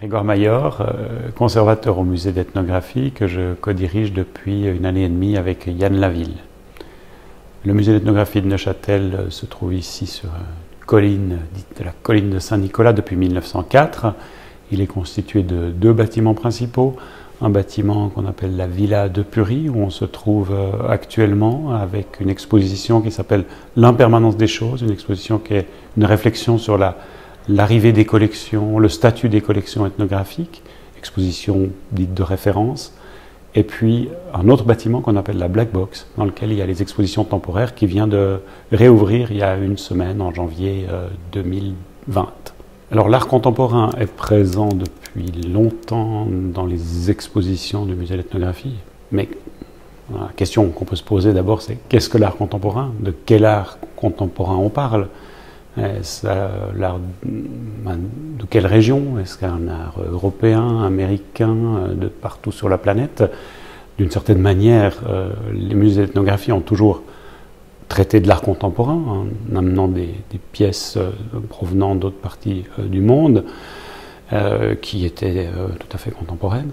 Grégoire Mayor, conservateur au musée d'ethnographie que je co-dirige depuis 1 année et demie avec Yann Laville. Le musée d'ethnographie de Neuchâtel se trouve ici sur une colline dite de la colline de Saint-Nicolas depuis 1904. Il est constitué de 2 bâtiments principaux. Un bâtiment qu'on appelle la Villa de Purie, où on se trouve actuellement avec une exposition qui s'appelle L'impermanence des choses, une exposition qui est une réflexion sur l'arrivée des collections, le statut des collections ethnographiques, exposition dite de référence, et puis un autre bâtiment qu'on appelle la Black Box, dans lequel il y a les expositions temporaires qui vient de réouvrir il y a 1 semaine, en janvier 2020. Alors l'art contemporain est présent depuis longtemps dans les expositions du musée d'ethnographie, mais la question qu'on peut se poser d'abord c'est qu'est-ce que l'art contemporain? De quel art contemporain on parle? Est-ce l'art de quelle région? Est-ce qu'un art européen, américain, de partout sur la planète? D'une certaine manière, les musées d'ethnographie ont toujours traité de l'art contemporain, en amenant des pièces provenant d'autres parties du monde qui étaient tout à fait contemporaines.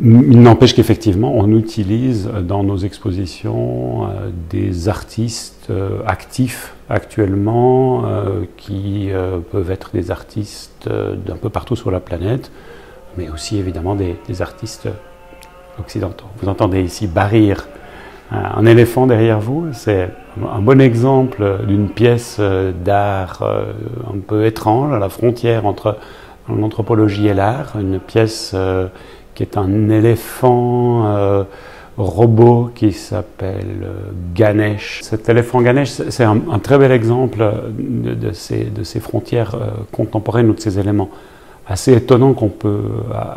Il n'empêche qu'effectivement, on utilise dans nos expositions des artistes actifs actuellement qui peuvent être des artistes d'un peu partout sur la planète, mais aussi évidemment des artistes occidentaux. Vous entendez ici barrir un éléphant derrière vous, c'est un bon exemple d'une pièce d'art un peu étrange, à la frontière entre l'anthropologie et l'art, une pièce qui est un éléphant robot qui s'appelle Ganesh. Cet éléphant Ganesh, c'est un très bel exemple de ces frontières contemporaines ou de ces éléments assez étonnants qu'on peut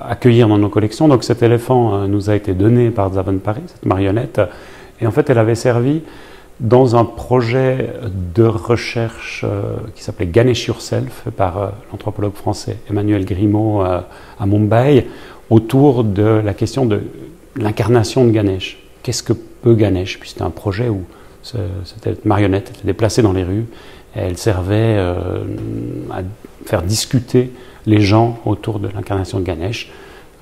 accueillir dans nos collections. Donc cet éléphant nous a été donné par Zaven Paris, cette marionnette, et en fait elle avait servi dans un projet de recherche qui s'appelait Ganesh Yourself par l'anthropologue français Emmanuel Grimaud à Mumbai, autour de la question de l'incarnation de Ganesh. Qu'est-ce que peut Ganesh? Puis c'était un projet où cette marionnette était déplacée dans les rues et elle servait à faire discuter les gens autour de l'incarnation de Ganesh.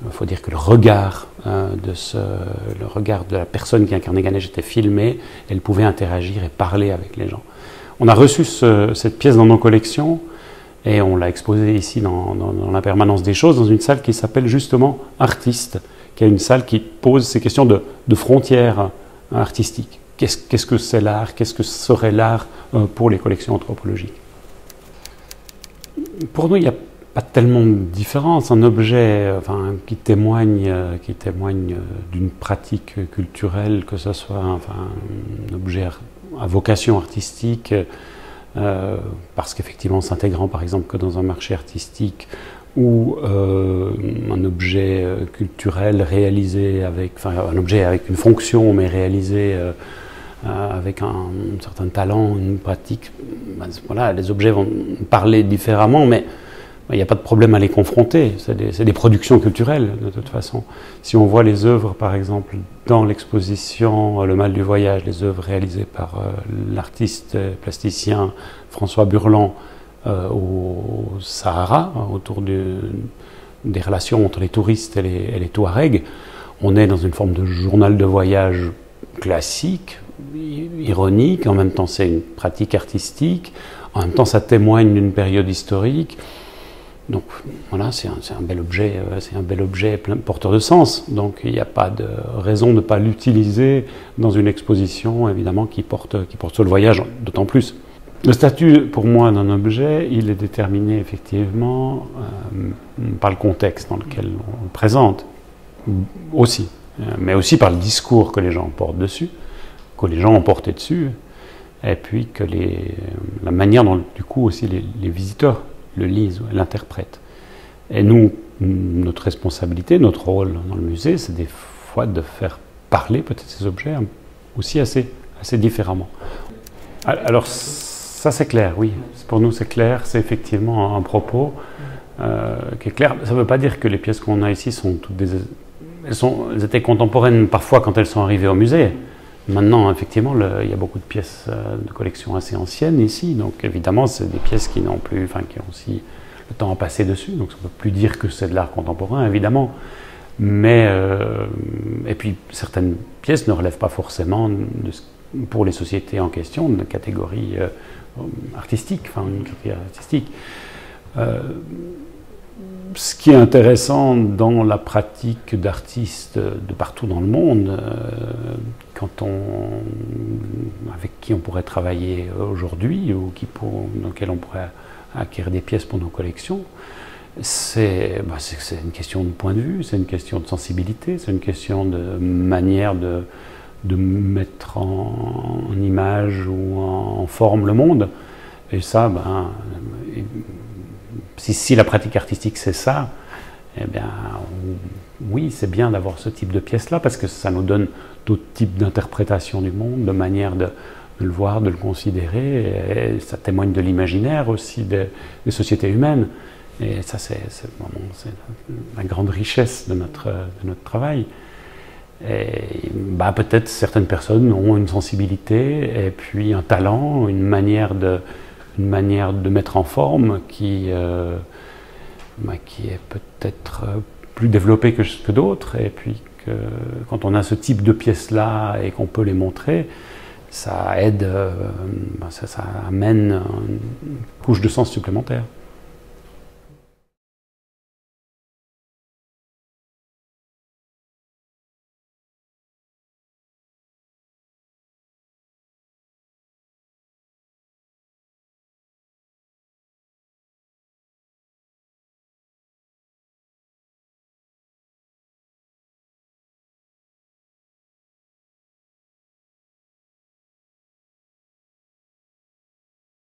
Il faut dire que le regard de la personne qui incarnait Ganesh était filmé, elle pouvait interagir et parler avec les gens. On a reçu cette pièce dans nos collections et on l'a exposée ici dans l'impermanence des choses, dans une salle qui s'appelle justement Artistes, qui est une salle qui pose ces questions de frontières artistiques. Qu'est-ce que c'est l'art? Qu'est-ce que serait l'art pour les collections anthropologiques? Pour nous, il n'y a pas tellement de différence. Un objet qui témoigne d'une pratique culturelle, que ce soit un objet à vocation artistique, parce qu'effectivement s'intégrant par exemple que dans un marché artistique, ou un objet culturel réalisé un objet avec une fonction mais réalisé avec un certain talent, une pratique, voilà, les objets vont parler différemment, mais il n'y a pas de problème à les confronter, c'est des productions culturelles de toute façon. Si on voit les œuvres par exemple dans l'exposition Le Mal du Voyage, les œuvres réalisées par l'artiste plasticien François Burland au Sahara, autour des relations entre les touristes et les Touaregs, on est dans une forme de journal de voyage classique, ironique, en même temps c'est une pratique artistique, en même temps ça témoigne d'une période historique. Donc voilà, c'est un bel objet porteur de sens. Donc il n'y a pas de raison de ne pas l'utiliser dans une exposition, évidemment, qui porte sur le voyage, d'autant plus. Le statut, pour moi, d'un objet, il est déterminé effectivement par le contexte dans lequel on le présente, aussi, mais aussi par le discours que les gens portent dessus, que les gens ont porté dessus, et puis que la manière dont, du coup, aussi les visiteurs le lisent, l'interprètent. Et nous, notre responsabilité, notre rôle dans le musée, c'est des fois de faire parler peut-être ces objets aussi assez différemment. Alors ça c'est clair, oui. Pour nous c'est clair, c'est effectivement un propos qui est clair. Ça ne veut pas dire que les pièces qu'on a ici sont toutes elles étaient contemporaines parfois quand elles sont arrivées au musée. Maintenant, effectivement, il y a beaucoup de pièces de collection assez anciennes ici, donc évidemment, c'est des pièces qui n'ont plus, qui ont aussi de temps à passer dessus, donc ça ne peut plus dire que c'est de l'art contemporain, évidemment. Mais, et puis, certaines pièces ne relèvent pas forcément, pour les sociétés en question, de catégorie artistique, enfin une catégorie artistique. Ce qui est intéressant dans la pratique d'artistes de partout dans le monde, avec qui on pourrait travailler aujourd'hui ou dans lesquels on pourrait acquérir des pièces pour nos collections, c'est une question de point de vue, c'est une question de sensibilité, c'est une question de manière de mettre en image ou en forme le monde. Et ça, si la pratique artistique c'est ça, eh bien oui, c'est bien d'avoir ce type de pièces-là parce que ça nous donne d'autres types d'interprétation du monde, de manière de le voir, de le considérer, et ça témoigne de l'imaginaire aussi des sociétés humaines. Et ça, c'est la grande richesse de notre travail. Et peut-être certaines personnes ont une sensibilité et puis un talent, une manière de mettre en forme qui est peut-être plus développée que d'autres. Et puis quand on a ce type de pièces-là et qu'on peut les montrer, ça aide, ça amène une couche de sens supplémentaire.